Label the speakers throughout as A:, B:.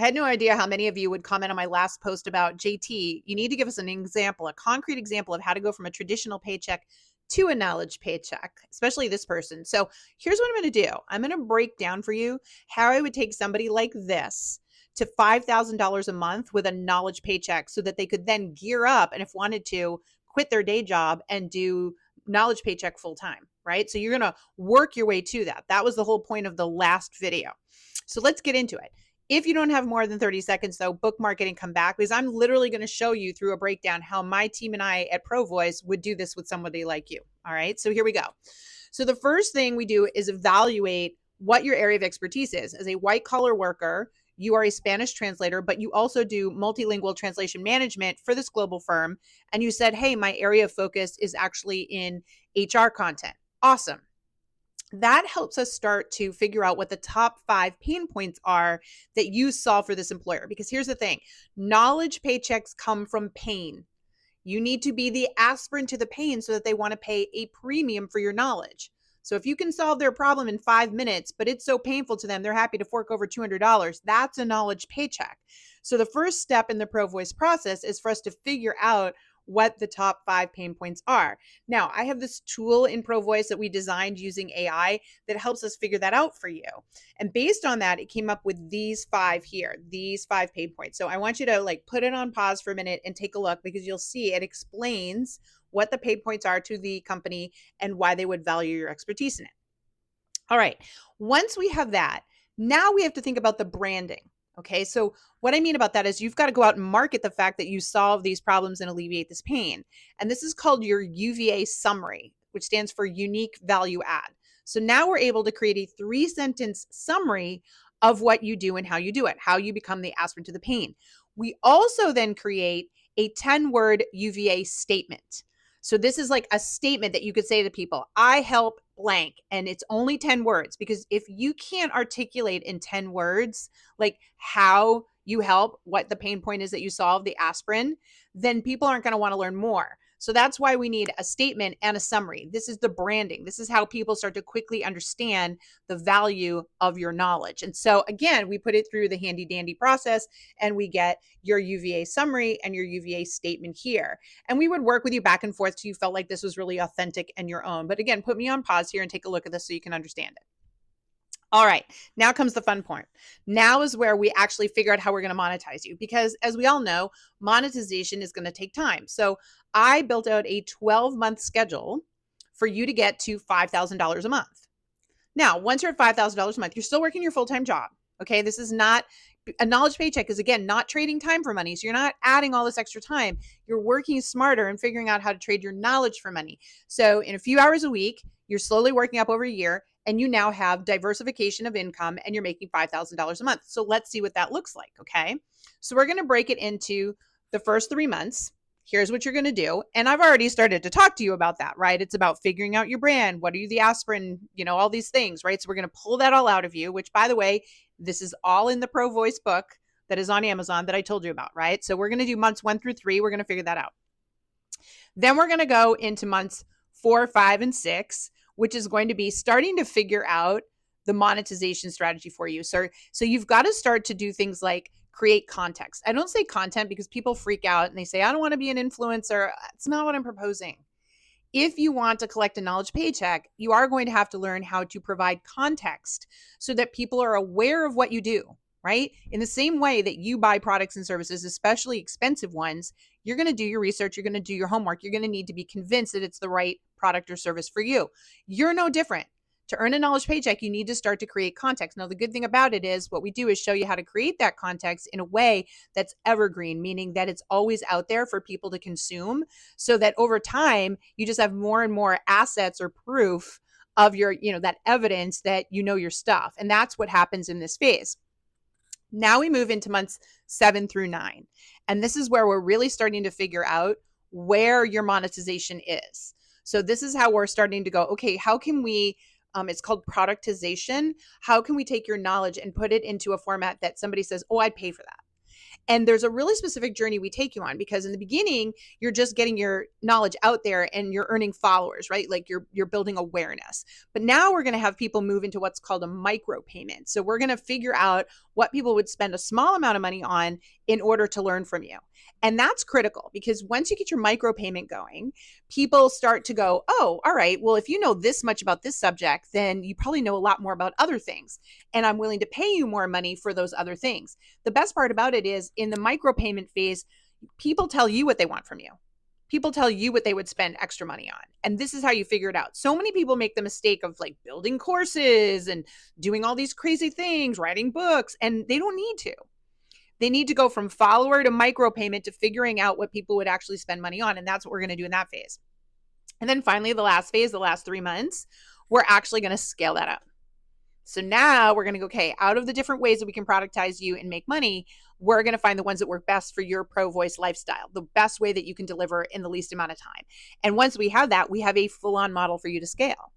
A: I had no idea how many of you would comment on my last post about JT. You need to give us an example, a concrete example of how to go from a traditional paycheck to a knowledge paycheck, especially this person. So here's what I'm going to do. I'm going to break down for you how I would take somebody like this to $5,000 a month with a knowledge paycheck so that they could then gear up and if wanted to quit their day job and do knowledge paycheck full time, right? So you're going to work your way to that. That was the whole point of the last video. So let's get into it. If you don't have more than 30 seconds, though, bookmark it and come back because I'm literally going to show you through a breakdown how my team and I at ProVoice would do this with somebody like you. All right, so here we go. So the first thing we do is evaluate what your area of expertise is. As a white collar worker, you are a Spanish translator, but you also do multilingual translation management for this global firm. And you said, hey, my area of focus is actually in HR content. Awesome. That helps us start to figure out what the top 5 pain points are that you solve for this employer. Because here's the thing, knowledge paychecks come from pain. You need to be the aspirin to the pain so that they want to pay a premium for your knowledge. So if you can solve their problem in 5 minutes, but it's so painful to them, they're happy to fork over $200, that's a knowledge paycheck. So the first step in the ProVoice process is for us to figure out what the top 5 pain points are. Now, I have this tool in ProVoice that we designed using AI that helps us figure that out for you. And based on that, it came up with these 5 here, these 5 pain points. So I want you to put it on pause for a minute and take a look because you'll see it explains what the pain points are to the company and why they would value your expertise in it. All right, once we have that, now we have to think about the branding. Okay, so what I mean about that is you've got to go out and market the fact that you solve these problems and alleviate this pain. And this is called your UVA summary, which stands for unique value add. So now we're able to create a 3-sentence summary of what you do and how you do it, how you become the aspirin to the pain. We also then create a 10-word UVA statement. So this is like a statement that you could say to people, I help blank, and it's only 10 words, because if you can't articulate in 10 words, like how you help, what the pain point is that you solve, the aspirin, then people aren't going to want to learn more. So that's why we need a statement and a summary. This is the branding. This is how people start to quickly understand the value of your knowledge. And so again, we put it through the handy dandy process and we get your UVA summary and your UVA statement here. And we would work with you back and forth till you felt like this was really authentic and your own. But again, put me on pause here and take a look at this so you can understand it. All right, now comes the fun point. Now is where we actually figure out how we're going to monetize you, because as we all know, monetization is going to take time. So I built out a 12-month schedule for you to get to $5,000 a month. Now, once you're at $5,000 a month, you're still working your full-time job. Okay, this is not a knowledge paycheck, is again not trading time for money. So you're not adding all this extra time. You're working smarter and figuring out how to trade your knowledge for money. So in a few hours a week, you're slowly working up over a year, and you now have diversification of income and you're making $5,000 a month. So let's see what that looks like. Okay, so we're going to break it into the first 3 months. Here's what you're going to do. And I've already started to talk to you about that, right? It's about figuring out your brand. What are you, the aspirin, all these things, right? So we're going to pull that all out of you, which by the way, this is all in the ProVoice book that is on Amazon that I told you about, right? So we're going to do months 1 through 3. We're going to figure that out. Then we're going to go into months 4, 5, and 6, which is going to be starting to figure out the monetization strategy for you. So you've got to start to do things like create context. I don't say content because people freak out and they say, I don't want to be an influencer. It's not what I'm proposing. If you want to collect a knowledge paycheck, you are going to have to learn how to provide context so that people are aware of what you do, right? In the same way that you buy products and services, especially expensive ones, you're going to do your research, you're going to do your homework, you're going to need to be convinced that it's the right product or service for you. You're no different. To earn a knowledge paycheck, you need to start to create context. Now, the good thing about it is what we do is show you how to create that context in a way that's evergreen, meaning that it's always out there for people to consume, so that over time, you just have more and more assets or proof of your, that evidence that you know your stuff. And that's what happens in this phase. Now we move into months 7 through 9. And this is where we're really starting to figure out where your monetization is. So this is how we're starting to go, okay, how can we, it's called productization. How can we take your knowledge and put it into a format that somebody says, oh, I'd pay for that? And there's a really specific journey we take you on, because in the beginning, you're just getting your knowledge out there and you're earning followers, right? Like you're building awareness. But now we're going to have people move into what's called a micro payment. So we're going to figure out what people would spend a small amount of money on in order to learn from you. And that's critical, because once you get your micro payment going, people start to go, oh, all right, well, if you know this much about this subject, then you probably know a lot more about other things. And I'm willing to pay you more money for those other things. The best part about it is in the micro payment phase, people tell you what they want from you. People tell you what they would spend extra money on. And this is how you figure it out. So many people make the mistake of like building courses and doing all these crazy things, writing books, and they don't need to. They need to go from follower to micro payment to figuring out what people would actually spend money on. And that's what we're going to do in that phase. And then finally, the last phase, the last 3 months, we're actually going to scale that up. So now we're going to go, okay, out of the different ways that we can productize you and make money, we're going to find the ones that work best for your pro voice lifestyle, the best way that you can deliver in the least amount of time. And once we have that, we have a full-on model for you to scale.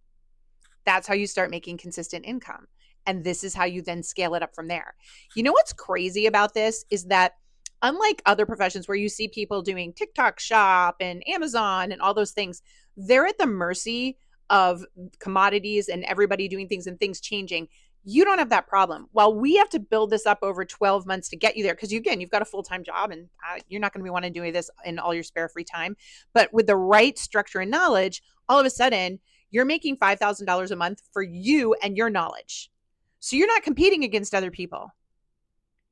A: That's how you start making consistent income. And this is how you then scale it up from there. You know what's crazy about this is that unlike other professions where you see people doing TikTok shop and Amazon and all those things, they're at the mercy of commodities and everybody doing things and things changing. You don't have that problem. While we have to build this up over 12 months to get you there, because again, you've got a full-time job and you're not going to be wanting to do this in all your spare free time. But with the right structure and knowledge, all of a sudden, you're making $5,000 a month for you and your knowledge. So you're not competing against other people.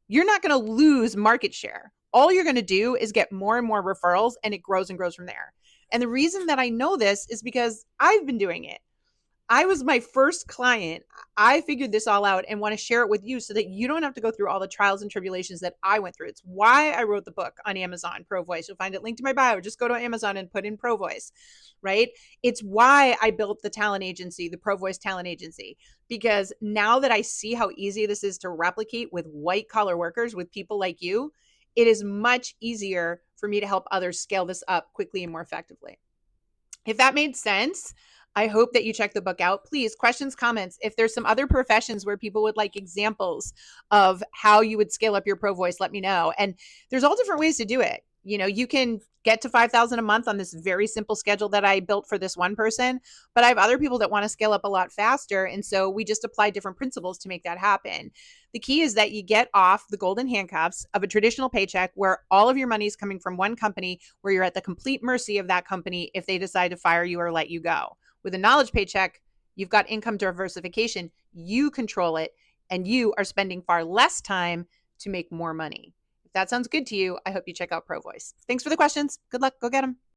A: You're not going to lose market share. All you're going to do is get more and more referrals, and it grows and grows from there. And the reason that I know this is because I've been doing it. I was my first client. I figured this all out and want to share it with you so that you don't have to go through all the trials and tribulations that I went through. It's why I wrote the book on Amazon, Pro Voice. You'll find it linked in my bio. Just go to Amazon and put in Pro Voice, right? It's why I built the talent agency, the Pro Voice talent agency, because now that I see how easy this is to replicate with white collar workers, with people like you, it is much easier for me to help others scale this up quickly and more effectively. If that made sense, I hope that you check the book out. Please, questions, comments. If there's some other professions where people would like examples of how you would scale up your Pro Voice, let me know. And there's all different ways to do it. You know, you can get to $5,000 a month on this very simple schedule that I built for this one person, but I have other people that want to scale up a lot faster. And so we just apply different principles to make that happen. The key is that you get off the golden handcuffs of a traditional paycheck where all of your money is coming from one company, where you're at the complete mercy of that company if they decide to fire you or let you go. With a knowledge paycheck, you've got income diversification. You control it, and you are spending far less time to make more money. If that sounds good to you, I hope you check out Pro Voice. Thanks for the questions. Good luck. Go get them.